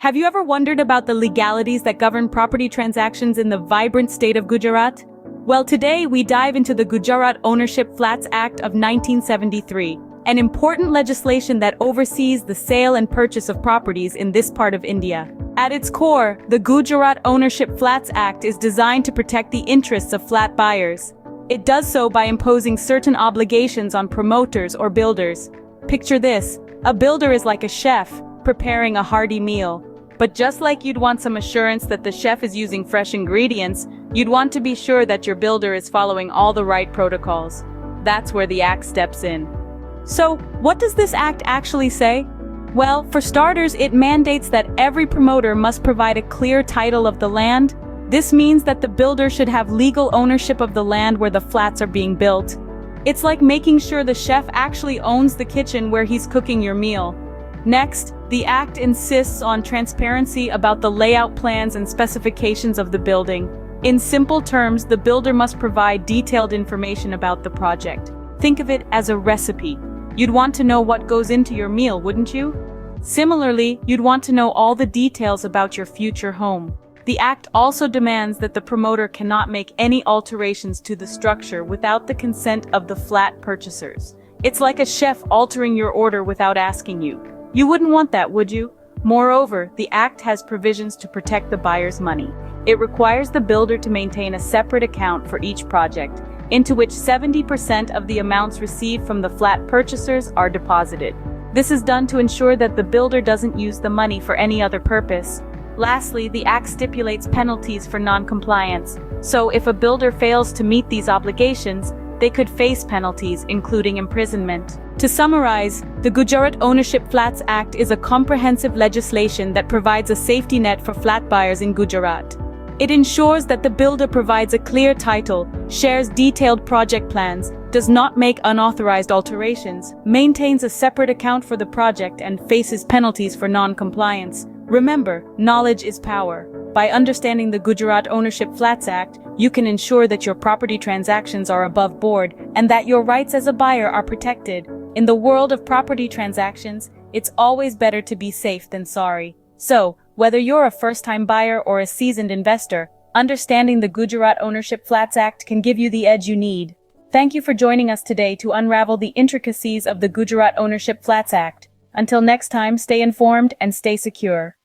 Have you ever wondered about the legalities that govern property transactions in the vibrant state of Gujarat? Well, today we dive into the Gujarat Ownership Flats Act of 1973, an important legislation that oversees the sale and purchase of properties in this part of India. At its core, the Gujarat Ownership Flats Act is designed to protect the interests of flat buyers. It does so by imposing certain obligations on promoters or builders. Picture this: a builder is like a chef, preparing a hearty meal. But just like you'd want some assurance that the chef is using fresh ingredients, you'd want to be sure that your builder is following all the right protocols. That's where the Act steps in. So, what does this Act actually say? Well, for starters, it mandates that every promoter must provide a clear title of the land. This means that the builder should have legal ownership of the land where the flats are being built. It's like making sure the chef actually owns the kitchen where he's cooking your meal. Next, the Act insists on transparency about the layout plans and specifications of the building. In simple terms, the builder must provide detailed information about the project. Think of it as a recipe. You'd want to know what goes into your meal, wouldn't you? Similarly, you'd want to know all the details about your future home. The Act also demands that the promoter cannot make any alterations to the structure without the consent of the flat purchasers. It's like a chef altering your order without asking you. You wouldn't want that, would you? Moreover, the Act has provisions to protect the buyer's money. It requires the builder to maintain a separate account for each project, into which 70% of the amounts received from the flat purchasers are deposited. This is done to ensure that the builder doesn't use the money for any other purpose. Lastly, the Act stipulates penalties for non-compliance. So if a builder fails to meet these obligations, they could face penalties, including imprisonment. To summarize, the Gujarat Ownership Flats Act is a comprehensive legislation that provides a safety net for flat buyers in Gujarat. It ensures that the builder provides a clear title, shares detailed project plans, does not make unauthorized alterations, maintains a separate account for the project, and faces penalties for non-compliance. Remember, knowledge is power. By understanding the Gujarat Ownership Flats Act, you can ensure that your property transactions are above board and that your rights as a buyer are protected. In the world of property transactions, it's always better to be safe than sorry. So, whether you're a first-time buyer or a seasoned investor, understanding the Gujarat Ownership Flats Act can give you the edge you need. Thank you for joining us today to unravel the intricacies of the Gujarat Ownership Flats Act. Until next time, stay informed and stay secure.